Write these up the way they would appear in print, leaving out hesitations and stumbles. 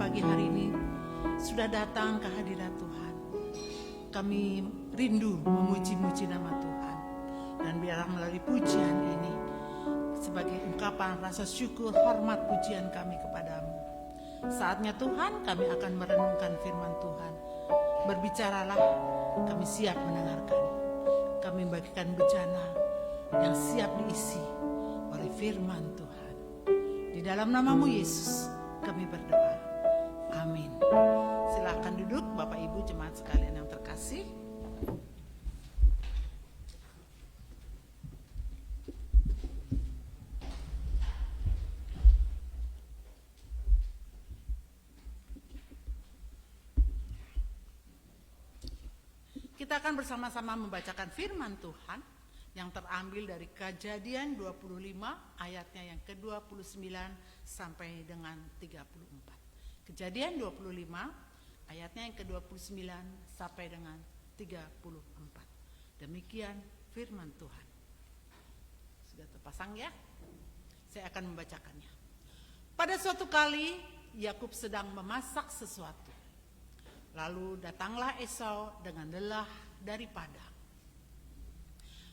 pagi hari ini sudah datang ke hadirat Tuhan. Kami rindu memuji-muji nama Tuhan. Dan biarlah melalui pujian ini sebagai ungkapan rasa syukur, hormat pujian kami kepadamu. Saatnya Tuhan, kami akan merenungkan firman Tuhan. Berbicaralah, kami siap mendengarkan. Kami bagikan bejana yang siap diisi oleh firman Tuhan. Di dalam namamu Yesus kami berdoa. Amin. Silakan duduk Bapak Ibu jemaat sekalian yang terkasih. Kita akan bersama-sama membacakan firman Tuhan yang terambil dari Kejadian 25 ayatnya yang ke-29 sampai dengan 34. Kejadian 25 ayatnya yang ke-29 sampai dengan 34. Demikian firman Tuhan. Sudah terpasang ya? Saya akan membacakannya. Pada suatu kali Yakub sedang memasak sesuatu. Lalu datanglah Esau dengan lelah dari padang.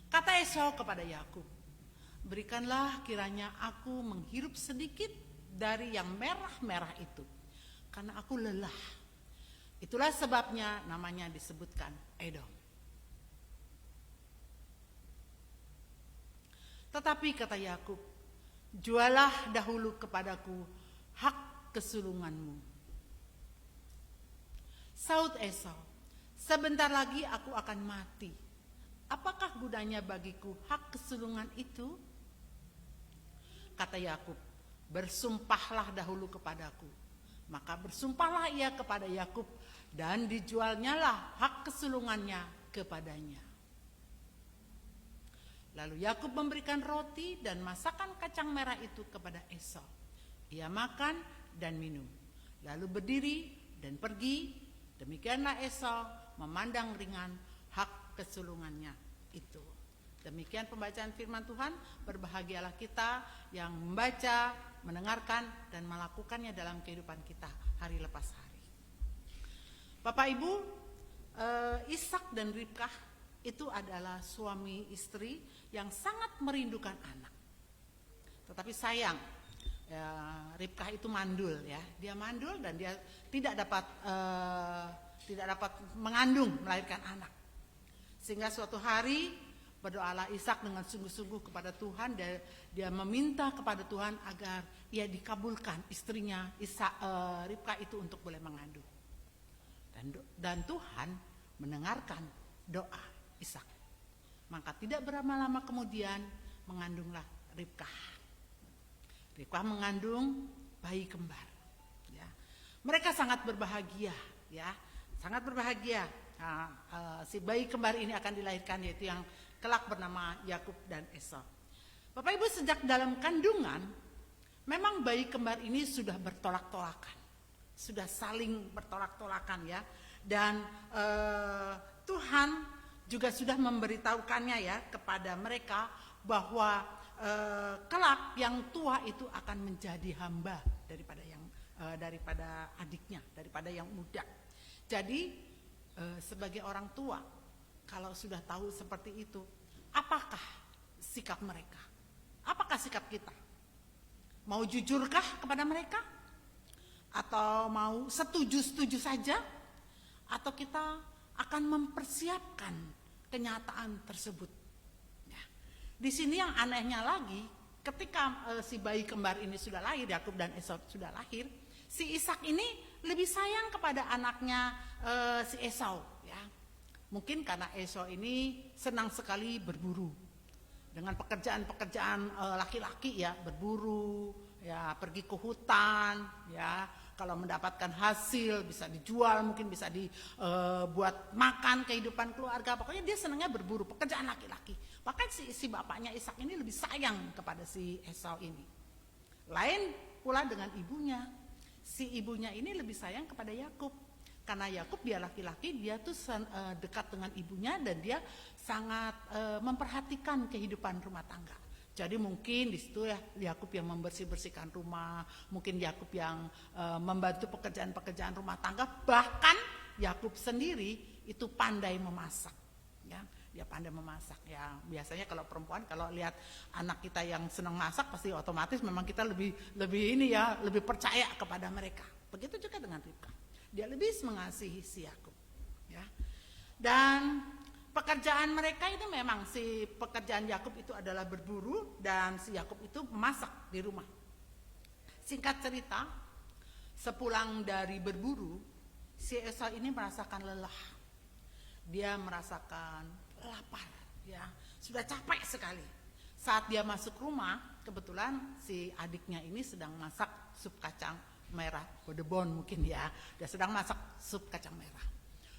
Kata Esau kepada Yakub, berikanlah kiranya aku menghirup sedikit dari yang merah-merah itu, karena aku lelah. Itulah sebabnya namanya disebutkan Edom. Tetapi kata Yakub, jualah dahulu kepadaku hak kesulunganmu. Saud Esau, sebentar lagi aku akan mati. Apakah gunanya bagiku hak kesulungan itu? Kata Yakub, bersumpahlah dahulu kepadaku. Maka bersumpahlah ia kepada Yakub dan dijualnyalah hak kesulungannya kepadanya. Lalu Yakub memberikan roti dan masakan kacang merah itu kepada Esau. Ia makan dan minum, lalu berdiri dan pergi. Demikianlah Esau memandang ringan hak kesulungannya itu. Demikian pembacaan firman Tuhan. Berbahagialah kita yang membaca, mendengarkan, dan melakukannya dalam kehidupan kita hari lepas hari. Bapak Ibu, Ishak dan Ribkah itu adalah suami istri yang sangat merindukan anak. Tetapi sayang, Ribkah itu mandul ya, dia mandul dan dia tidak dapat mengandung, melahirkan anak. Sehingga suatu hari berdoalah Ishak dengan sungguh-sungguh kepada Tuhan. Dia meminta kepada Tuhan agar ia dikabulkan istrinya Ribkah itu untuk boleh mengandung. Dan Tuhan mendengarkan doa Ishak. Maka tidak berlama-lama kemudian mengandunglah Ribkah. Ribkah mengandung bayi kembar. Ya. Mereka sangat berbahagia, ya, sangat berbahagia. Nah, si bayi kembar ini akan dilahirkan, yaitu yang kelak bernama Yakub dan Esau. Bapak Ibu, sejak dalam kandungan, memang bayi kembar ini sudah bertolak-tolakan, sudah saling bertolak-tolakan ya. Dan Tuhan juga sudah memberitahukannya ya kepada mereka bahwa kelak yang tua itu akan menjadi hamba daripada adiknya, daripada yang muda. Jadi sebagai orang tua, kalau sudah tahu seperti itu, apakah sikap mereka? Apakah sikap kita? Mau jujurkah kepada mereka? Atau mau setuju-setuju saja? Atau kita akan mempersiapkan kenyataan tersebut? Di sini yang anehnya lagi, ketika si bayi kembar ini sudah lahir, Yakub dan Esau sudah lahir, si Ishak ini lebih sayang kepada anaknya si Esau. Ya, mungkin karena Esau ini senang sekali berburu dengan pekerjaan-pekerjaan laki-laki ya, berburu, ya pergi ke hutan, ya kalau mendapatkan hasil bisa dijual, mungkin bisa dibuat makan kehidupan keluarga. Pokoknya dia senangnya berburu, pekerjaan laki-laki. Maka si bapaknya Ishak ini lebih sayang kepada si Esau ini. Lain pula dengan ibunya. Si ibunya ini lebih sayang kepada Yakub. Karena Yakub dia laki-laki, dia tuh dekat dengan ibunya dan dia sangat memperhatikan kehidupan rumah tangga. Jadi mungkin di situ ya Yakub yang membersihkan rumah, mungkin Yakub yang membantu pekerjaan-pekerjaan rumah tangga, bahkan Yakub sendiri itu pandai memasak. Ya, dia pandai memasak. Ya, biasanya kalau perempuan kalau lihat anak kita yang senang masak pasti otomatis memang kita lebih lebih percaya kepada mereka. Begitu juga dengan Ribka. Dia lebih mengasihi si Yakub. Ya. Dan pekerjaan mereka itu memang si pekerjaan Yakub itu adalah berburu dan si Yakub itu memasak di rumah. Singkat cerita, sepulang dari berburu, si Esau ini merasakan lelah. Dia merasakan lapar, ya, sudah capek sekali. Saat dia masuk rumah, kebetulan si adiknya ini sedang masak sup kacang merah, bodebon mungkin ya. Dia sedang masak sup kacang merah.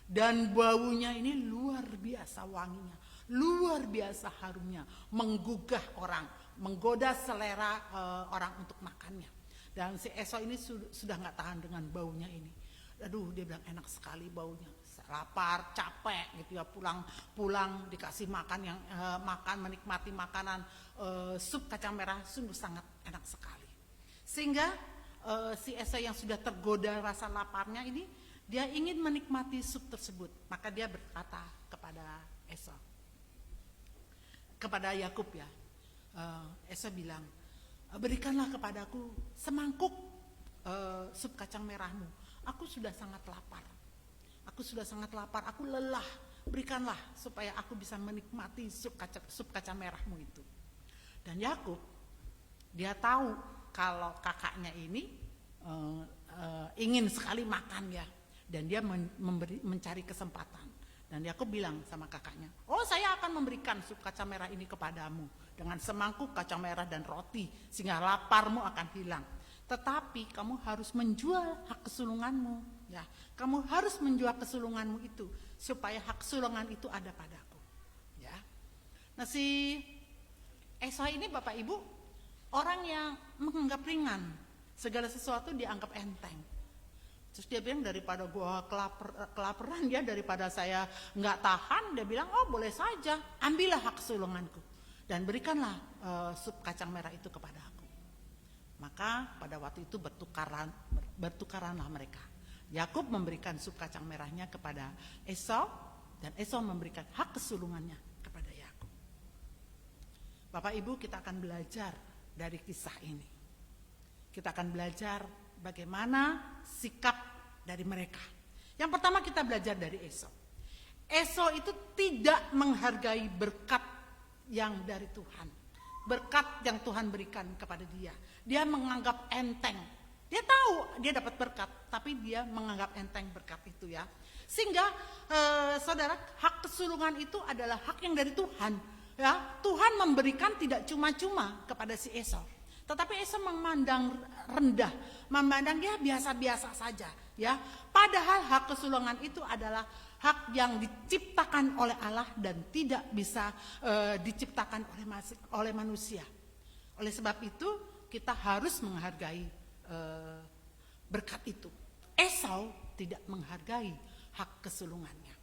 Dan baunya ini luar biasa wanginya, luar biasa harumnya, menggugah orang, menggoda selera orang untuk makannya. Dan si Esau ini sudah nggak tahan dengan baunya ini. Aduh, dia bilang enak sekali baunya, lapar, capek gitu ya, pulang dikasih makan yang menikmati makanan sup kacang merah sungguh sangat enak sekali. Sehingga si Esau yang sudah tergoda rasa laparnya ini, dia ingin menikmati sup tersebut, maka dia berkata kepada Esau, kepada Yakub ya. Esau bilang, berikanlah kepadaku semangkuk sup kacang merahmu. Aku sudah sangat lapar. Aku lelah. Berikanlah supaya aku bisa menikmati sup kacang merahmu itu. Dan Yakub, dia tahu kalau kakaknya ini ingin sekali makan ya. Dan dia mencari kesempatan. Dan Yakub bilang sama kakaknya, oh saya akan memberikan sup kacang merah ini kepadamu dengan semangkuk kacang merah dan roti, sehingga laparmu akan hilang. Tetapi kamu harus menjual hak kesulunganmu, ya. Kamu harus menjual kesulunganmu itu supaya hak kesulungan itu ada padaku, ya. Nah si Esau ini Bapak Ibu orang yang menganggap ringan, segala sesuatu dianggap enteng. Terus dia bilang daripada gua kelaparan ya, daripada saya nggak tahan, dia bilang oh boleh saja, ambillah hak kesulunganku dan berikanlah sup kacang merah itu kepada aku. Maka pada waktu itu bertukaranlah mereka. Yakub memberikan sup kacang merahnya kepada Esau dan Esau memberikan hak kesulungannya kepada Yakub. Bapak Ibu, kita akan belajar dari kisah ini. Kita akan belajar bagaimana sikap dari mereka. Yang pertama kita belajar dari Esau. Esau itu tidak menghargai berkat yang dari Tuhan. Berkat yang Tuhan berikan kepada dia. Dia menganggap enteng. Dia tahu dia dapat berkat, tapi dia menganggap enteng berkat itu ya. Sehingga saudara, hak kesulungan itu adalah hak yang dari Tuhan. Ya, Tuhan memberikan tidak cuma-cuma kepada si Esau. Tetapi Esau memandang rendah, memandang dia biasa-biasa saja, ya. Padahal hak kesulungan itu adalah hak yang diciptakan oleh Allah dan tidak bisa diciptakan oleh manusia. Oleh sebab itu kita harus menghargai berkat itu. Esau tidak menghargai hak kesulungannya.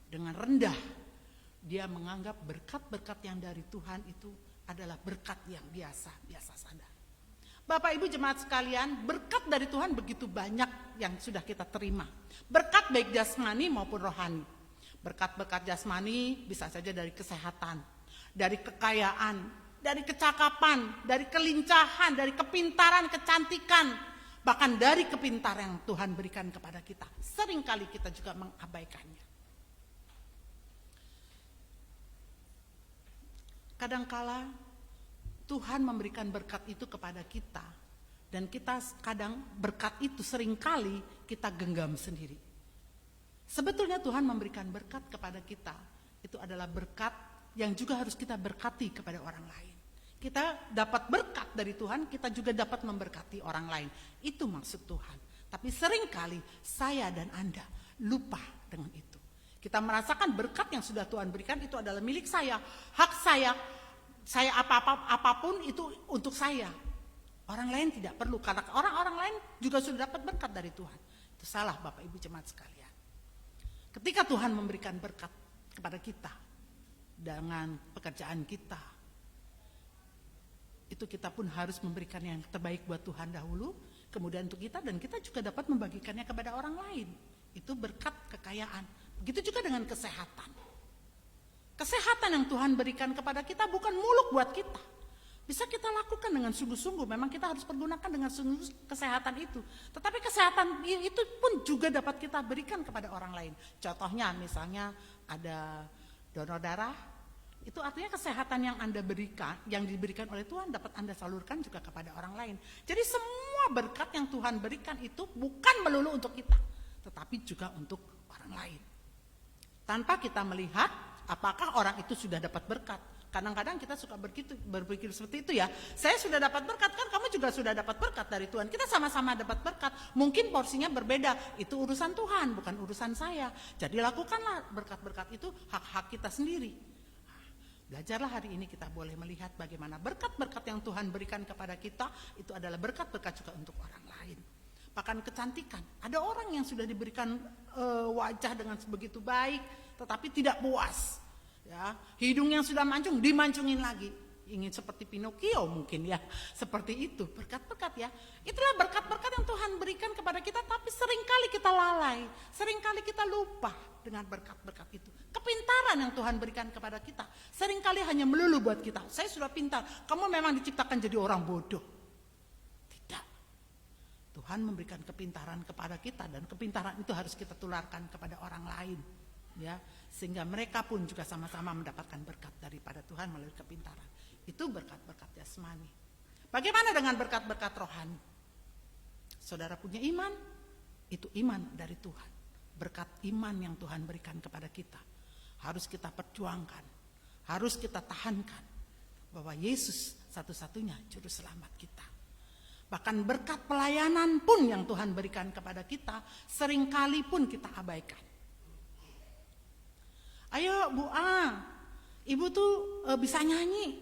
Dengan rendah dia menganggap berkat-berkat yang dari Tuhan itu adalah berkat yang biasa saja. Bapak Ibu jemaat sekalian, berkat dari Tuhan begitu banyak yang sudah kita terima. Berkat baik jasmani maupun rohani. Berkat-berkat jasmani bisa saja dari kesehatan, dari kekayaan, dari kecakapan, dari kelincahan, dari kepintaran, kecantikan, bahkan dari kepintaran yang Tuhan berikan kepada kita. Seringkali kita juga mengabaikannya. Kadangkala Tuhan memberikan berkat itu kepada kita dan kita kadang berkat itu seringkali kita genggam sendiri. Sebetulnya Tuhan memberikan berkat kepada kita itu adalah berkat yang juga harus kita berkati kepada orang lain. Kita dapat berkat dari Tuhan, kita juga dapat memberkati orang lain. Itu maksud Tuhan. Tapi seringkali saya dan Anda lupa dengan itu. Kita merasakan berkat yang sudah Tuhan berikan itu adalah milik saya, hak saya apapun itu untuk saya. Orang lain tidak perlu, karena orang-orang lain juga sudah dapat berkat dari Tuhan. Itu salah Bapak Ibu jemaat sekalian. Ketika Tuhan memberikan berkat kepada kita dengan pekerjaan kita, itu kita pun harus memberikan yang terbaik buat Tuhan dahulu, kemudian untuk kita, dan kita juga dapat membagikannya kepada orang lain. Itu berkat kekayaan. Begitu juga dengan kesehatan. Kesehatan yang Tuhan berikan kepada kita bukan muluk buat kita. Bisa kita lakukan dengan sungguh-sungguh, memang kita harus pergunakan dengan sungguh kesehatan itu. Tetapi kesehatan itu pun juga dapat kita berikan kepada orang lain. Contohnya misalnya ada donor darah, itu artinya kesehatan yang Anda berikan, yang diberikan oleh Tuhan dapat Anda salurkan juga kepada orang lain. Jadi semua berkat yang Tuhan berikan itu bukan melulu untuk kita, tetapi juga untuk orang lain. Tanpa kita melihat apakah orang itu sudah dapat berkat. Kadang-kadang kita suka berpikir seperti itu ya. Saya sudah dapat berkat, kan kamu juga sudah dapat berkat dari Tuhan. Kita sama-sama dapat berkat. Mungkin porsinya berbeda. Itu urusan Tuhan, bukan urusan saya. Jadi lakukanlah berkat-berkat itu, hak-hak kita sendiri. Belajarlah hari ini, kita boleh melihat bagaimana berkat-berkat yang Tuhan berikan kepada kita itu adalah berkat-berkat juga untuk orang lain. Bahkan kecantikan. Ada orang yang sudah diberikan wajah dengan sebegitu baik, tetapi tidak puas. Ya, hidung yang sudah mancung dimancungin lagi, ingin seperti Pinocchio mungkin ya, seperti itu berkat-berkat ya. Itulah berkat-berkat yang Tuhan berikan kepada kita, tapi seringkali kita lalai, seringkali kita lupa dengan berkat-berkat itu. Kepintaran yang Tuhan berikan kepada kita seringkali hanya melulu buat kita. Saya sudah pintar, kamu memang diciptakan jadi orang bodoh. Tidak, Tuhan memberikan kepintaran kepada kita, dan kepintaran itu harus kita tularkan kepada orang lain. Ya, sehingga mereka pun juga sama-sama mendapatkan berkat daripada Tuhan melalui kepintaran. Itu berkat-berkat jasmani. Bagaimana dengan berkat-berkat rohani? Saudara punya iman, itu iman dari Tuhan. Berkat iman yang Tuhan berikan kepada kita harus kita perjuangkan, harus kita tahankan, bahwa Yesus satu-satunya juru selamat kita. Bahkan berkat pelayanan pun yang Tuhan berikan kepada kita seringkali pun kita abaikan. Ayo Bu A, Ibu tuh bisa nyanyi,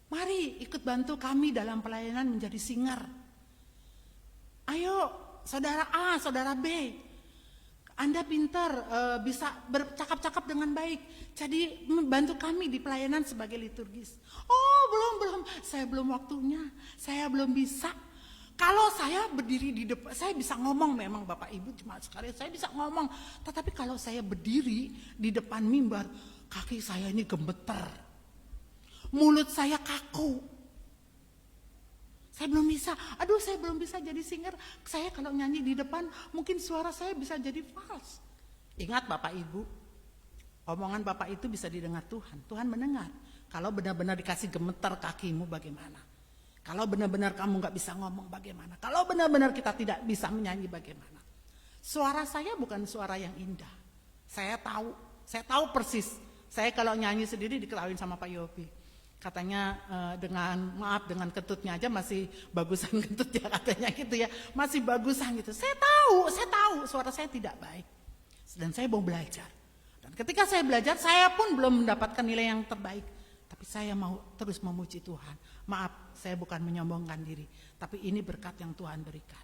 mari ikut bantu kami dalam pelayanan menjadi singer. Ayo saudara A, saudara B, Anda pintar, bisa bercakap-cakap dengan baik, jadi membantu kami di pelayanan sebagai liturgis. Oh belum, saya belum waktunya, saya belum bisa. Kalau saya berdiri di depan, saya bisa ngomong, memang Bapak Ibu cuma sekali saya bisa ngomong. Tetapi kalau saya berdiri di depan mimbar, kaki saya ini gemeter. Mulut saya kaku. Saya belum bisa, saya belum bisa jadi singer. Saya kalau nyanyi di depan, mungkin suara saya bisa jadi fals. Ingat Bapak Ibu, omongan Bapak itu bisa didengar Tuhan. Tuhan mendengar. Kalau benar-benar dikasih gemeter kakimu bagaimana? Kalau benar-benar kamu gak bisa ngomong bagaimana? Kalau benar-benar kita tidak bisa menyanyi bagaimana? Suara saya bukan suara yang indah. Saya tahu persis. Saya kalau nyanyi sendiri diketawain sama Pak Yopi. Katanya dengan kentutnya aja masih bagusan kentut ya, katanya gitu ya. Masih bagusan gitu. Saya tahu suara saya tidak baik. Dan saya mau belajar. Dan ketika saya belajar, saya pun belum mendapatkan nilai yang terbaik. Tapi saya mau terus memuji Tuhan. Maaf, saya bukan menyombongkan diri, tapi ini berkat yang Tuhan berikan.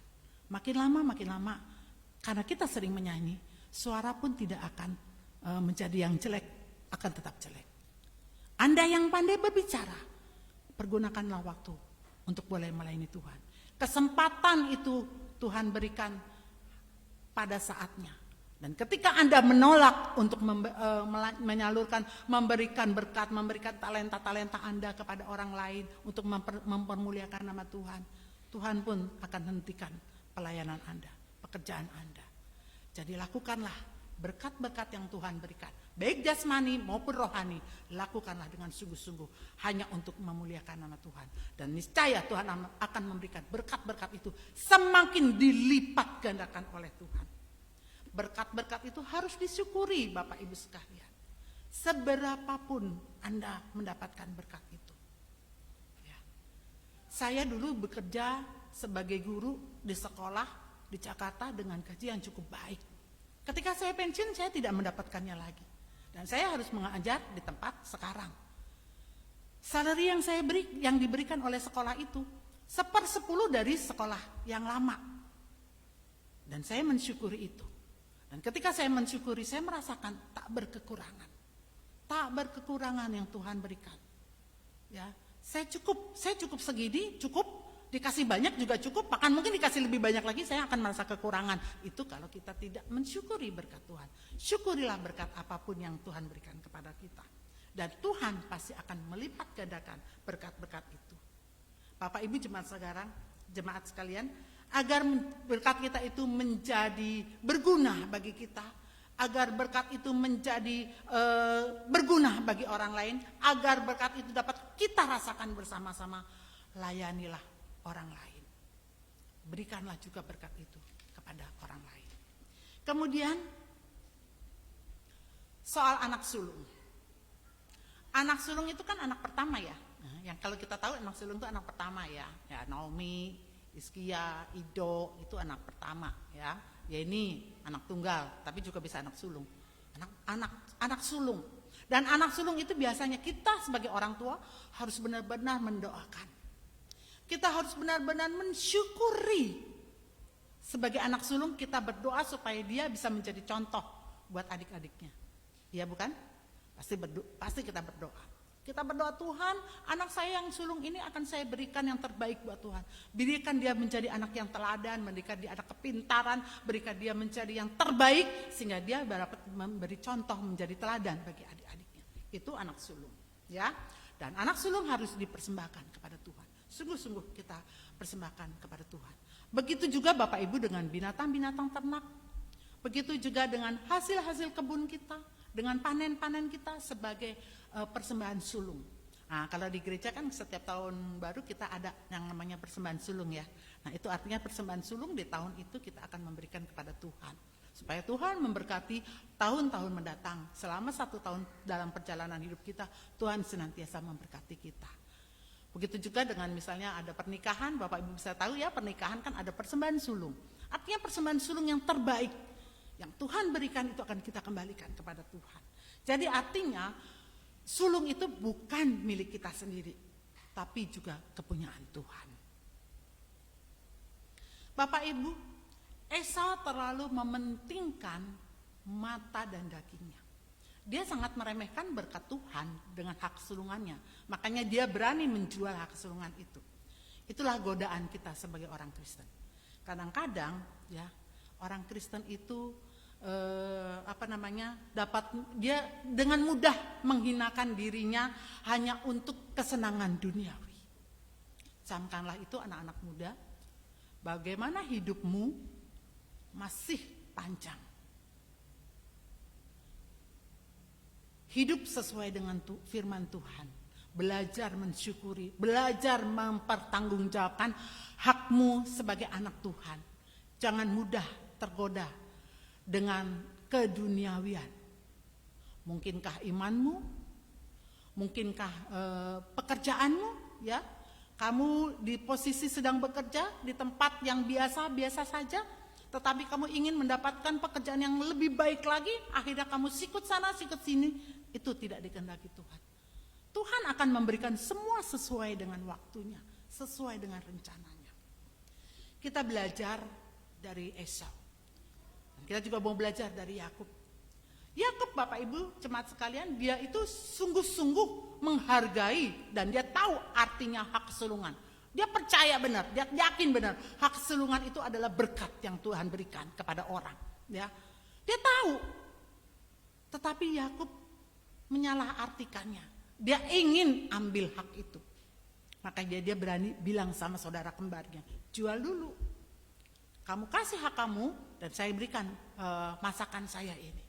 Makin lama, karena kita sering menyanyi, suara pun tidak akan menjadi yang jelek, akan tetap jelek. Anda yang pandai berbicara, pergunakanlah waktu untuk boleh melayani Tuhan. Kesempatan itu Tuhan berikan pada saatnya. Dan ketika Anda menolak untuk menyalurkan, memberikan berkat, memberikan talenta-talenta Anda kepada orang lain untuk mempermuliakan nama Tuhan, Tuhan pun akan hentikan pelayanan Anda, pekerjaan Anda. Jadi lakukanlah berkat-berkat yang Tuhan berikan, baik jasmani maupun rohani, lakukanlah dengan sungguh-sungguh hanya untuk memuliakan nama Tuhan. Dan niscaya Tuhan akan memberikan berkat-berkat itu semakin dilipat gandakan oleh Tuhan. Berkat-berkat itu harus disyukuri Bapak Ibu sekalian. Seberapapun Anda mendapatkan berkat itu. Ya. Saya dulu bekerja sebagai guru di sekolah di Jakarta dengan gaji yang cukup baik. Ketika saya pensiun, saya tidak mendapatkannya lagi. Dan saya harus mengajar di tempat sekarang. Salary yang diberikan oleh sekolah itu 1/10 dari sekolah yang lama. Dan saya mensyukuri itu. Dan ketika saya mensyukuri, saya merasakan tak berkekurangan yang Tuhan berikan. Ya, saya cukup segini, cukup, dikasih banyak juga cukup, bahkan mungkin dikasih lebih banyak lagi saya akan merasa kekurangan. Itu kalau kita tidak mensyukuri berkat Tuhan. Syukurilah berkat apapun yang Tuhan berikan kepada kita. Dan Tuhan pasti akan melipat gandakan berkat-berkat itu. Bapak Ibu jemaat sekalian, agar berkat kita itu menjadi berguna bagi kita, agar berkat itu menjadi berguna bagi orang lain, agar berkat itu dapat kita rasakan bersama-sama, layanilah orang lain. Berikanlah juga berkat itu kepada orang lain. Kemudian soal anak sulung. Anak sulung itu kan anak pertama ya. Nah, yang kalau kita tahu anak sulung itu anak pertama ya. Ya Naomi, Hizkia, Ido itu anak pertama ya. Ya ini anak tunggal, tapi juga bisa anak sulung. Anak sulung. Dan anak sulung itu biasanya kita sebagai orang tua harus benar-benar mendoakan. Kita harus benar-benar mensyukuri. Sebagai anak sulung kita berdoa supaya dia bisa menjadi contoh buat adik-adiknya. Iya bukan? Pasti kita berdoa. Kita berdoa, Tuhan, anak saya yang sulung ini akan saya berikan yang terbaik buat Tuhan. Berikan dia menjadi anak yang teladan, berikan dia anak kepintaran, berikan dia menjadi yang terbaik sehingga dia dapat memberi contoh menjadi teladan bagi adik-adiknya. Itu anak sulung, ya. Dan anak sulung harus dipersembahkan kepada Tuhan. Sungguh-sungguh kita persembahkan kepada Tuhan. Begitu juga Bapak Ibu dengan binatang-binatang ternak. Begitu juga dengan hasil-hasil kebun kita, dengan panen-panen kita sebagai persembahan sulung. Nah, kalau di gereja kan setiap tahun baru kita ada yang namanya persembahan sulung ya. Nah, itu artinya persembahan sulung di tahun itu kita akan memberikan kepada Tuhan. Supaya Tuhan memberkati tahun-tahun mendatang. Selama 1 tahun dalam perjalanan hidup kita, Tuhan senantiasa memberkati kita. Begitu juga dengan misalnya ada pernikahan, Bapak Ibu bisa tahu ya, pernikahan kan ada persembahan sulung. Artinya persembahan sulung yang terbaik yang Tuhan berikan itu akan kita kembalikan kepada Tuhan. Jadi artinya sulung itu bukan milik kita sendiri, tapi juga kepunyaan Tuhan. Bapak Ibu, Esau terlalu mementingkan mata dan dagingnya. Dia sangat meremehkan berkat Tuhan dengan hak sulungannya. Makanya dia berani menjual hak sulungan itu. Itulah godaan kita sebagai orang Kristen. Kadang-kadang ya orang Kristen itu dapat dia dengan mudah menghinakan dirinya hanya untuk kesenangan duniawi. Camkanlah itu anak-anak muda. Bagaimana hidupmu masih panjang. Hidup sesuai dengan firman Tuhan. Belajar mensyukuri, belajar mempertanggungjawabkan hakmu sebagai anak Tuhan. Jangan mudah tergoda dengan keduniawian. Mungkinkah imanmu? Mungkinkah pekerjaanmu? Ya, kamu di posisi sedang bekerja di tempat yang biasa-biasa saja, tetapi kamu ingin mendapatkan pekerjaan yang lebih baik lagi, akhirnya kamu sikut sana, sikut sini. Itu tidak dikehendaki Tuhan. Tuhan akan memberikan semua sesuai dengan waktunya, sesuai dengan rencananya. Kita belajar dari Esau. Kita juga mau belajar dari Yakub. Yakub, Bapak Ibu, jemaat sekalian, dia itu sungguh-sungguh menghargai dan dia tahu artinya hak sulungan. Dia percaya benar, dia yakin benar hak sulungan itu adalah berkat yang Tuhan berikan kepada orang. Ya, dia tahu. Tetapi Yakub menyalahartikannya. Dia ingin ambil hak itu. Makanya dia berani bilang sama saudara kembarnya, jual dulu. Kamu kasih hak kamu dan saya berikan masakan saya ini.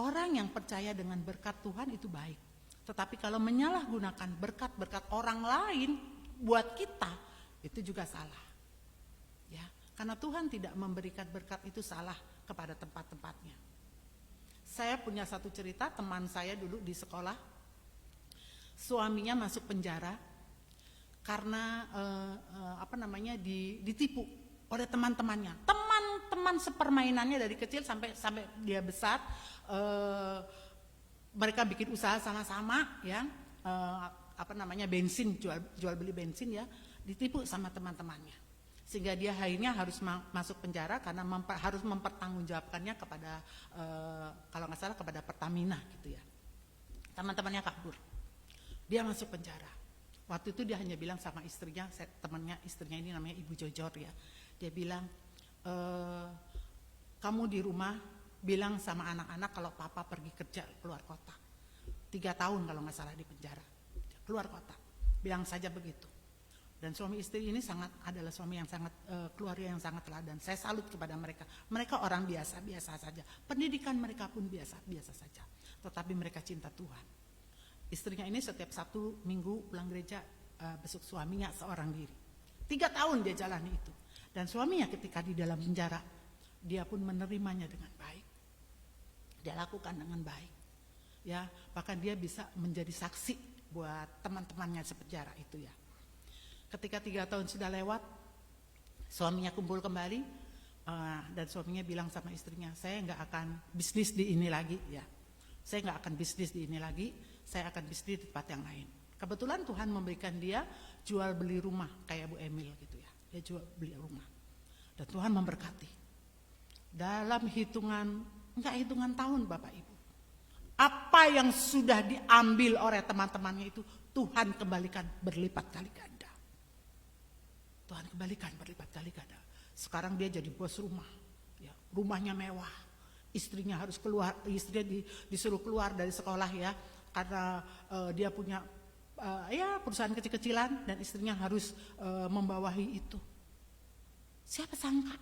Orang yang percaya dengan berkat Tuhan itu baik. Tetapi kalau menyalahgunakan berkat-berkat orang lain buat kita, itu juga salah. Ya, karena Tuhan tidak memberikan berkat itu salah kepada tempat-tempatnya. Saya punya satu cerita, teman saya dulu di sekolah, suaminya masuk penjara karena ditipu oleh teman-temannya. Teman-teman sepermainannya dari kecil sampai dia besar, mereka bikin usaha sama-sama, ya, bensin, jual beli bensin, ya, ditipu sama teman-temannya. Sehingga dia akhirnya harus masuk penjara karena harus mempertanggungjawabkannya kepada kalau nggak salah kepada Pertamina gitu ya. Teman-temannya kabur. Dia masuk penjara. Waktu itu dia hanya bilang sama istrinya, temannya istrinya ini namanya Ibu Jojor ya. Dia bilang, kamu di rumah bilang sama anak-anak kalau papa pergi kerja keluar kota. 3 tahun kalau nggak salah di penjara. Keluar kota. Bilang saja begitu. Dan suami istri ini adalah suami yang sangat, keluarga yang sangat teladan. Saya salut kepada mereka. Mereka orang biasa saja. Pendidikan mereka pun biasa saja. Tetapi mereka cinta Tuhan. Istrinya ini setiap Sabtu Minggu pulang gereja besuk suaminya seorang diri. 3 tahun dia jalani itu. Dan suaminya ketika di dalam penjara, dia pun menerimanya dengan baik. Dia lakukan dengan baik. Ya, bahkan dia bisa menjadi saksi buat teman-temannya sepenjara itu ya. Ketika 3 tahun sudah lewat, suaminya kumpul kembali dan suaminya bilang sama istrinya, saya nggak akan bisnis di ini lagi ya. Saya nggak akan bisnis di ini lagi. Saya akan bisnis di tempat yang lain. Kebetulan Tuhan memberikan dia jual beli rumah kayak Bu Emil gitu ya. Dia jual beli rumah. Dan Tuhan memberkati. Dalam enggak hitungan tahun Bapak Ibu. Apa yang sudah diambil oleh teman-temannya itu Tuhan kembalikan berlipat kali ganda. Tuhan kembalikan berlipat kali ganda. Sekarang dia jadi bos rumah. Ya, rumahnya mewah. Istrinya harus keluar, istrinya disuruh keluar dari sekolah ya. Karena dia punya perusahaan kecil-kecilan dan istrinya harus membawahi itu. Siapa sangka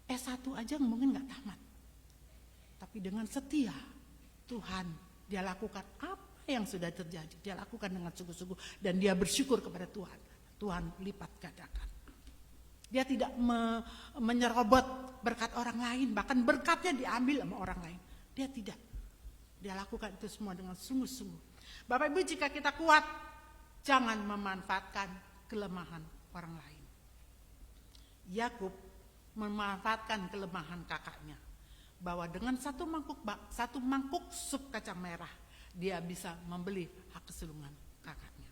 S1 aja mungkin gak tamat. Tapi dengan setia Tuhan dia lakukan apa yang sudah terjadi. Dia lakukan dengan sungguh-sungguh dan dia bersyukur kepada Tuhan. Tuhan lipat gandakan. Dia tidak menyerobot berkat orang lain. Bahkan berkatnya diambil sama orang lain. Dia tidak. Dia lakukan itu semua dengan sungguh-sungguh. Bapak Ibu, jika kita kuat, jangan memanfaatkan kelemahan orang lain. Yakub memanfaatkan kelemahan kakaknya. Bahwa dengan satu mangkuk sup kacang merah, dia bisa membeli hak kesulungan kakaknya.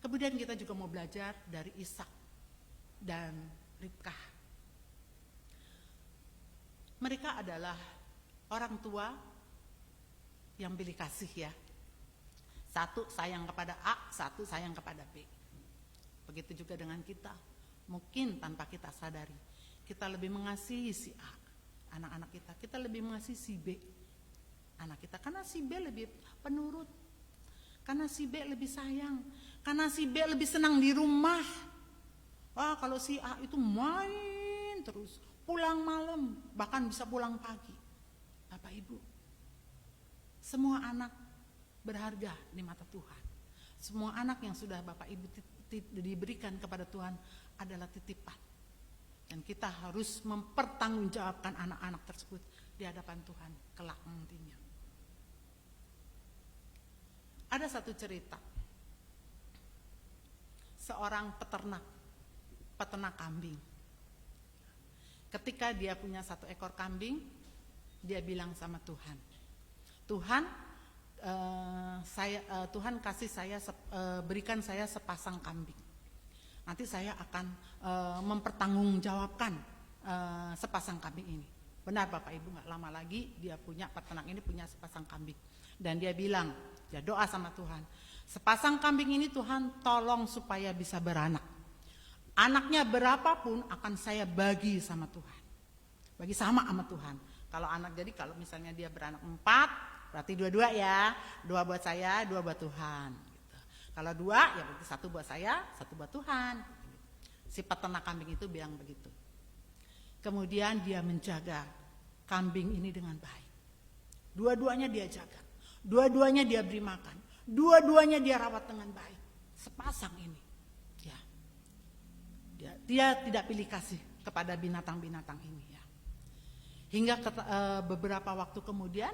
Kemudian kita juga mau belajar dari Ishak dan Ribkah. Mereka adalah orang tua yang pilih kasih ya. Satu sayang kepada A, satu sayang kepada B. Begitu juga dengan kita. Mungkin tanpa kita sadari, kita lebih mengasihi si A, anak-anak kita. Kita lebih mengasihi si B, anak kita. Karena si B lebih penurut. Karena si B lebih sayang. Karena si B lebih senang di rumah. Wah, kalau si A itu main terus, pulang malam, bahkan bisa pulang pagi. Bapak Ibu, semua anak berharga di mata Tuhan. Semua anak yang sudah Bapak Ibu diberikan kepada Tuhan adalah titipan. Dan kita harus mempertanggungjawabkan anak-anak tersebut di hadapan Tuhan kelak nantinya. Ada satu cerita. Seorang peternak kambing. Ketika dia punya 1 ekor kambing, dia bilang sama Tuhan, Tuhan kasih saya berikan saya sepasang kambing. Nanti saya akan mempertanggungjawabkan sepasang kambing ini. Benar Bapak Ibu, nggak lama lagi peternak ini punya sepasang kambing. Dan dia bilang, dia doa sama Tuhan, sepasang kambing ini Tuhan tolong supaya bisa beranak. Anaknya berapapun akan saya bagi sama Tuhan. Bagi sama Tuhan. Kalau misalnya dia beranak 4, berarti 2-2 ya. 2 buat saya, 2 buat Tuhan. Gitu. Kalau 2 ya berarti 1 buat saya, 1 buat Tuhan. Si peternak kambing itu bilang begitu. Kemudian dia menjaga kambing ini dengan baik. Dua-duanya dia jaga. Dua-duanya dia beri makan. Dua-duanya dia rawat dengan baik. Sepasang ini. Dia tidak pilih kasih kepada binatang-binatang ini ya. Hingga beberapa waktu kemudian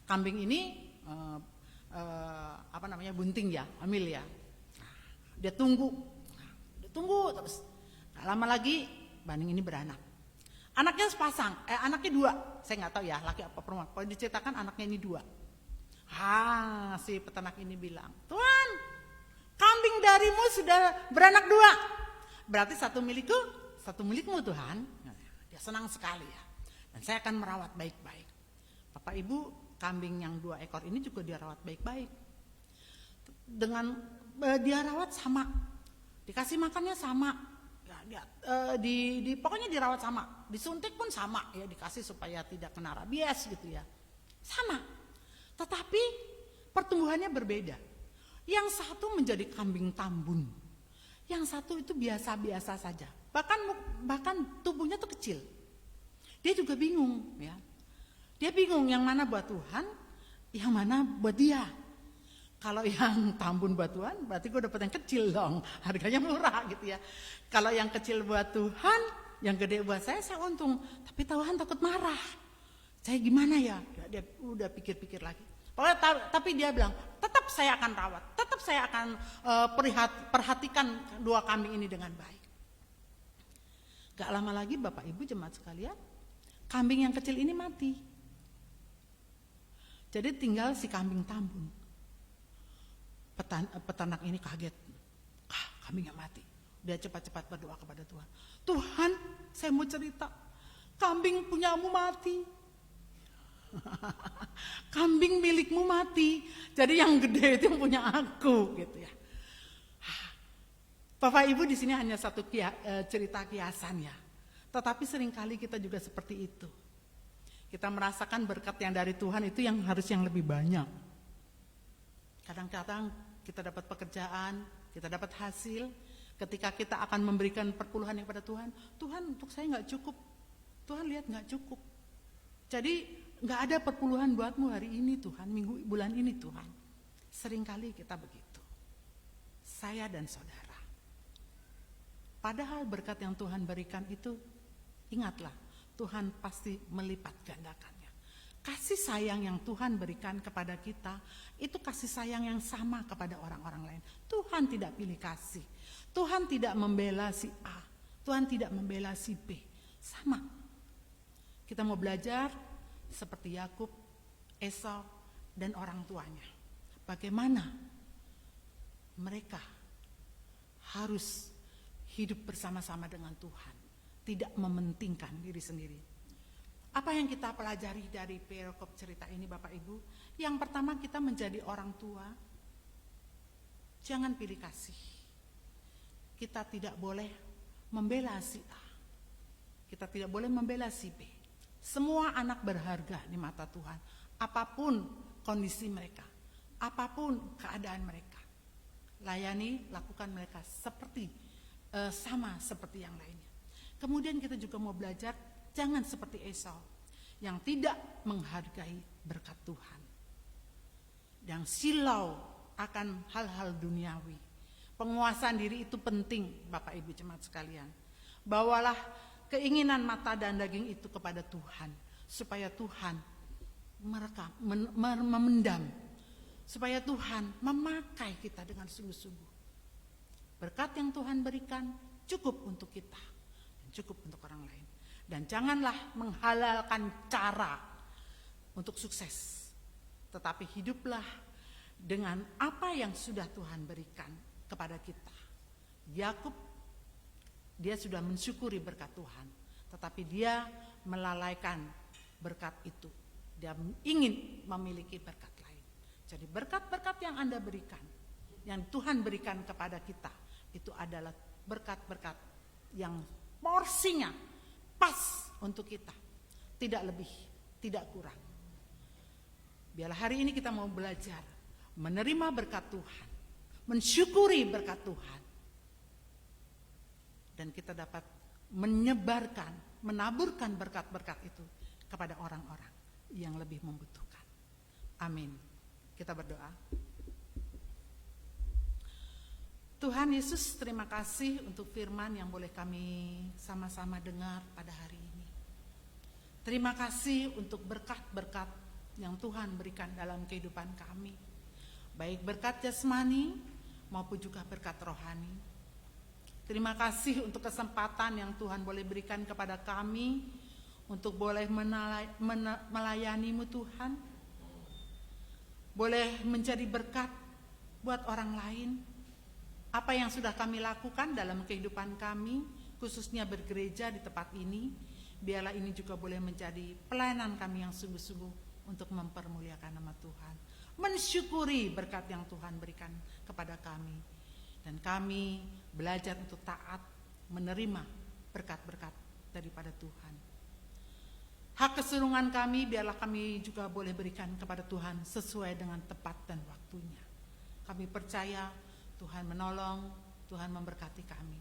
kambing ini bunting ya, hamil ya. Dia tunggu terus. Gak lama lagi Baning ini beranak. Anaknya sepasang, anaknya 2. Saya nggak tahu ya laki apa perempuan. Kalau diceritakan anaknya ini 2. Si peternak ini bilang, Tuhan, kambing darimu sudah beranak 2. Berarti satu milikmu Tuhan. Dia senang sekali ya. Dan saya akan merawat baik-baik. Bapak Ibu, kambing yang 2 ekor ini juga dia rawat baik-baik. Dengan dia rawat sama, dikasih makannya sama, ya, pokoknya dirawat sama, disuntik pun sama, ya dikasih supaya tidak kena rabies gitu ya, sama. Tetapi pertumbuhannya berbeda. Yang satu menjadi kambing tambun, yang satu itu biasa-biasa saja. Bahkan tubuhnya tuh kecil. Dia juga bingung, ya. Dia bingung yang mana buat Tuhan, yang mana buat dia. Kalau yang tambun buat Tuhan, berarti gue dapet yang kecil dong, harganya murah gitu ya. Kalau yang kecil buat Tuhan, yang gede buat saya untung. Tapi Tuhan takut marah. Saya gimana ya? Dia udah pikir-pikir lagi. Tapi dia bilang, tetap saya akan rawat, tetap saya akan perhatikan 2 kambing ini dengan baik. Gak lama lagi Bapak Ibu jemaat sekalian, kambing yang kecil ini mati. Jadi tinggal si kambing tambun. Peternak ini kaget, kambingnya mati. Dia cepat-cepat berdoa kepada Tuhan. Tuhan, saya mau cerita, kambing punyamu mati. Kambing milikmu mati. Jadi yang gede itu yang punya aku gitu ya. Bapak Ibu di sini hanya satu cerita kiasan ya. Tetapi seringkali kita juga seperti itu. Kita merasakan berkat yang dari Tuhan itu yang harus yang lebih banyak. Kadang-kadang kita dapat pekerjaan, kita dapat hasil. Ketika kita akan memberikan perpuluhan kepada Tuhan, Tuhan untuk saya gak cukup. Tuhan lihat gak cukup. Jadi gak ada perpuluhan buatmu hari ini Tuhan, bulan ini Tuhan. Seringkali kita begitu. Saya dan saudara. Padahal berkat yang Tuhan berikan itu, ingatlah, Tuhan pasti melipat gandakannya. Kasih sayang yang Tuhan berikan kepada kita, itu kasih sayang yang sama kepada orang-orang lain. Tuhan tidak pilih kasih. Tuhan tidak membela si A. Tuhan tidak membela si B. Sama. Kita mau belajar seperti Yakub, Esau, dan orang tuanya. Bagaimana mereka harus hidup bersama-sama dengan Tuhan, tidak mementingkan diri sendiri. Apa yang kita pelajari dari perikop cerita ini Bapak Ibu? Yang pertama, kita menjadi orang tua, jangan pilih kasih. Kita tidak boleh membela si A, kita tidak boleh membela si B. Semua anak berharga di mata Tuhan, apapun kondisi mereka, apapun keadaan mereka. Layani, lakukan mereka sama seperti yang lainnya. Kemudian kita juga mau belajar, jangan seperti Esau yang tidak menghargai berkat Tuhan, yang silau akan hal-hal duniawi. Penguasaan diri itu penting Bapak Ibu jemaat sekalian. Bawalah keinginan mata dan daging itu kepada Tuhan, supaya Tuhan memendam, supaya Tuhan memakai kita dengan sungguh-sungguh. Berkat yang Tuhan berikan cukup untuk kita, cukup untuk orang lain. Dan janganlah menghalalkan cara untuk sukses, tetapi hiduplah dengan apa yang sudah Tuhan berikan kepada kita. Yakub, dia sudah mensyukuri berkat Tuhan, tetapi dia melalaikan berkat itu. Dia ingin memiliki berkat lain. Jadi berkat-berkat yang Anda berikan, yang Tuhan berikan kepada kita, itu adalah berkat-berkat yang porsinya pas untuk kita, tidak lebih, tidak kurang. Biarlah hari ini kita mau belajar menerima berkat Tuhan, mensyukuri berkat Tuhan, dan kita dapat menyebarkan, menaburkan berkat-berkat itu kepada orang-orang yang lebih membutuhkan. Amin. Kita berdoa. Tuhan Yesus, terima kasih untuk firman yang boleh kami sama-sama dengar pada hari ini. Terima kasih untuk berkat-berkat yang Tuhan berikan dalam kehidupan kami, baik berkat jasmani maupun juga berkat rohani. Terima kasih untuk kesempatan yang Tuhan boleh berikan kepada kami untuk boleh melayani-Mu Tuhan, boleh menjadi berkat buat orang lain. Apa yang sudah kami lakukan dalam kehidupan kami, khususnya bergereja di tempat ini, biarlah ini juga boleh menjadi pelayanan kami yang sungguh-sungguh untuk mempermuliakan nama Tuhan, mensyukuri berkat yang Tuhan berikan kepada kami, dan kami belajar untuk taat menerima berkat-berkat daripada Tuhan. Hak kesulungan kami biarlah kami juga boleh berikan kepada Tuhan sesuai dengan tepat dan waktunya. Kami percaya Tuhan menolong, Tuhan memberkati kami.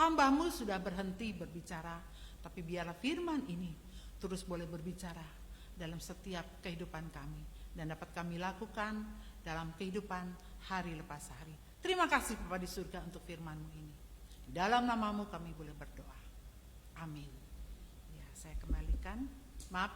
Hamba-Mu sudah berhenti berbicara, tapi biarlah firman ini terus boleh berbicara dalam setiap kehidupan kami dan dapat kami lakukan dalam kehidupan hari lepas hari. Terima kasih Bapa di surga untuk firman-Mu ini. Di dalam nama-Mu kami boleh berdoa. Amin. Ya, saya kembalikan. Maaf